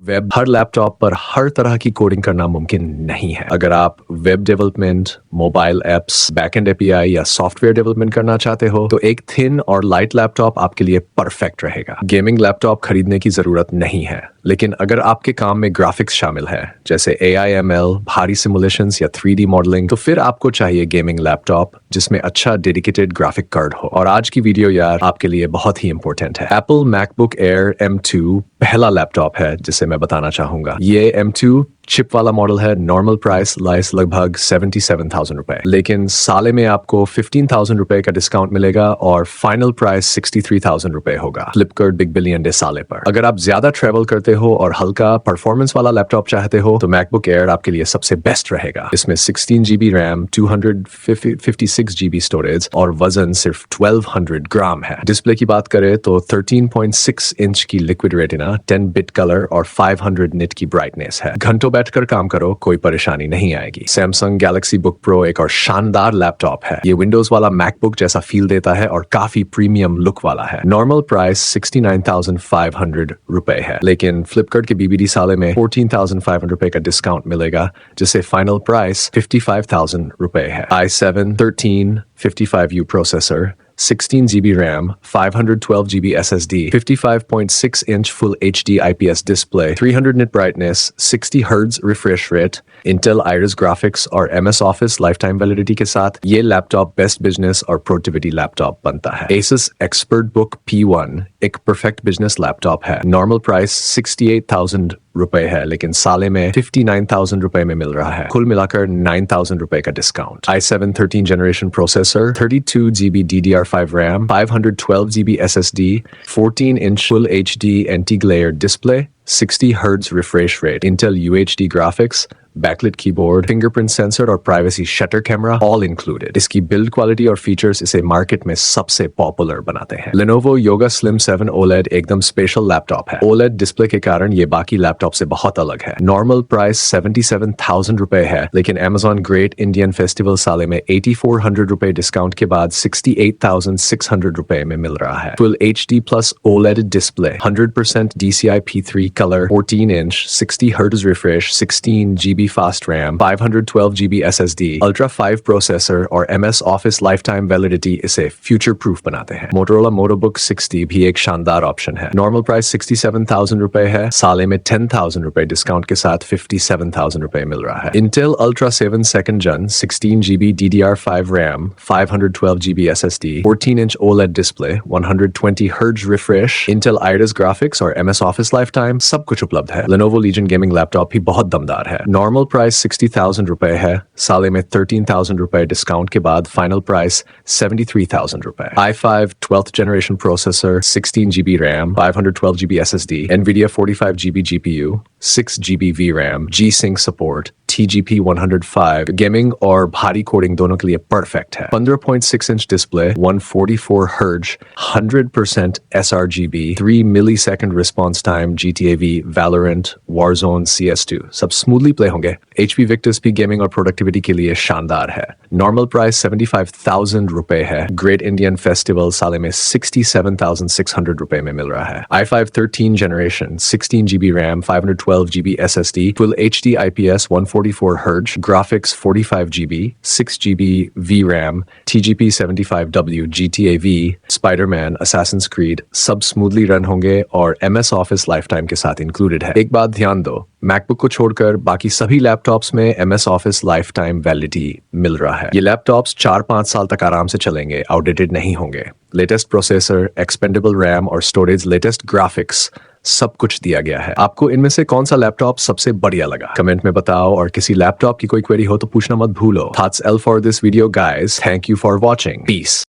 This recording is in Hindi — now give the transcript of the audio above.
वेब हर लैपटॉप पर हर तरह की कोडिंग करना मुमकिन नहीं है। अगर आप web development, mobile apps, backend API या सॉफ्टवेयर डेवलपमेंट करना चाहते हो तो एक थिन और लाइट लैपटॉप आपके लिए परफेक्ट रहेगा। गेमिंग लैपटॉप खरीदने की जरूरत नहीं है, लेकिन अगर आपके काम में ग्राफिक्स शामिल है जैसे AI/ML, भारी सिमुलेशंस या 3D मॉडलिंग, तो फिर आपको चाहिए गेमिंग लैपटॉप जिसमें अच्छा डेडिकेटेड ग्राफिक कार्ड हो। और आज की वीडियो यार आपके लिए बहुत ही इंपॉर्टेंट है। एप्पल मैकबुक एयर M2 पहला लैपटॉप है जिसे मैं बताना चाहूंगा। ये M2 चिप वाला मॉडल है। नॉर्मल प्राइस लाइस लगभग 77,000 रुपए, लेकिन साले में आपको 15,000 रुपए का डिस्काउंट मिलेगा और फाइनल प्राइस 63,000 रुपए होगा फ्लिपकार्ट बिग बिलियन डे साले पर। अगर आप ज्यादा ट्रेवल करते हो और हल्का परफॉर्मेंस वाला लैपटॉप चाहते हो तो मैकबुक एयर आपके लिए सबसे बेस्ट रहेगा। इसमें 16 GB रैम, 256 GB स्टोरेज और वजन सिर्फ 1200 ग्राम है। डिस्प्ले की बात करें तो 13.6 इंच की लिक्विड रेटिना, 10 बिट कलर और 500 निट की ब्राइटनेस है। घंटों बैठकर काम करो, कोई परेशानी नहीं आएगी। सैमसंग गैलेक्सी बुक प्रो एक और शानदार लैपटॉप है। ये विंडोज वाला मैकबुक जैसा फील देता है और काफी प्रीमियम लुक वाला है। नॉर्मल प्राइस 69,500 रुपए है, लेकिन फ्लिपकार्ट के BBD साले में 14,500 रुपए का डिस्काउंट मिलेगा, जिससे फाइनल प्राइस 55,000 रुपए है। i7 1355U processor, 16 GB RAM, 512 GB SSD, 55.6 inch Full HD IPS display, 300 nit brightness, 60 Hz refresh rate, Intel Iris graphics और MS Office lifetime validity के साथ ये लैपटॉप बेस्ट बिजनेस और प्रोडक्टिविटी लैपटॉप बनता है। Asus ExpertBook P1 एक परफेक्ट बिजनेस लैपटॉप है। नॉर्मल प्राइस 68,000 रुपए है, लेकिन साले में 59,000 रुपए में मिल रहा है। कुल मिलाकर 9,000 रुपए का discount. i7 13 generation processor, 32 GB DDR5 RAM, 512 GB SSD, 14 inch Full HD anti-glare display, 60 Hz refresh rate, Intel UHD graphics, backlit keyboard, fingerprint sensor और privacy shutter camera all included. इसकी बिल्ड क्वालिटी और फीचर्स इसे मार्केट में सबसे पॉपुलर बनाते हैं। Lenovo Yoga Slim 7 OLED एकदम स्पेशल लैपटॉप है। OLED डिस्प्ले के कारण ये बाकी लैपटॉप से बहुत अलग है। नॉर्मल प्राइस 77,000 रुपए है, लेकिन Amazon ग्रेट इंडियन फेस्टिवल साले में 8,400 रुपए डिस्काउंट के बाद 68,600 रुपए में मिल रहा है। Full HD Plus OLED display, 100% DCI P3 colour, 14 inch, 60 Hz refresh, 16 GB fast RAM, 512 GB SSD, Ultra 5 processor और MS Office lifetime validity इसे फ्यूचर प्रूफ बनाते हैं। Motorola MotoBook 60 भी एक शानदार ऑप्शन है। नॉर्मल प्राइस 67,000 रुपए है, साले में 10,000 रुपए डिस्काउंट के साथ 57,000 रुपए मिल रहा है। Intel Ultra 7 2nd Gen, 16 GB DDR5 RAM, 512 GB SSD, 14 inch OLED display, 120 Hz refresh, Intel Iris graphics और MS Office lifetime सब कुछ उपलब्ध है। Lenovo Legion गेमिंग लैपटॉप भी बहुत दमदार है। नॉर्मल प्राइस 60,000 रुपए है, साले में 13,000 रुपए डिस्काउंट के बाद फाइनल प्राइस 73,000 रुपए। i5 12th generation processor, 16 GB RAM, 512 GB SSD, NVIDIA 45 GB GPU, 6 GB VRAM, G-Sync support, TGP 105 gaming और भारी कोडिंग दोनों के लिए परफेक्ट है। 15.6 inch display, 144 Hz, 100% sRGB, 3 millisecond response time, GTA V, Valorant, Warzone, CS2 सब स्मूथली प्ले होंगे। HP Victus भी गेमिंग और प्रोडक्टिविटी के लिए शानदार है। नॉर्मल प्राइस 75,000 रुपए है, ग्रेट इंडियन फेस्टिवल साले में 67,600 रुपए में मिल रहा है। i5 13 generation, 16 GB RAM, 512 GB SSD, Full HD IPS, 144 Hz, graphics 45 GB, 6 GB VRAM, TGP 75W, GTA V, Spider-Man, Assassin's Creed सब स्मूथली रन होंगे और MS Office लाइफटाइम के साथ इंक्लूडेड है। एक बात ध्यान दो, मैकबुक को छोड़कर बाकी सभी लैपटॉप्स में MS Office लाइफटाइम वैलिडिटी मिल रहा है। ये लैपटॉप्स 4-5 साल तक आराम से चलेंगे, आउटडेटेड नहीं होंगे। लेटेस्ट प्रोसेसर, एक्सपेंडेबल रैम और स्टोरेज, लेटेस्ट ग्राफिक्स सब कुछ दिया गया है। आपको इनमें से कौन सा लैपटॉप सबसे बढ़िया लगा कमेंट में बताओ, और किसी लैपटॉप की कोई क्वेरी हो तो पूछना मत भूलो। That's all for this video guys. Thank you for watching. Peace.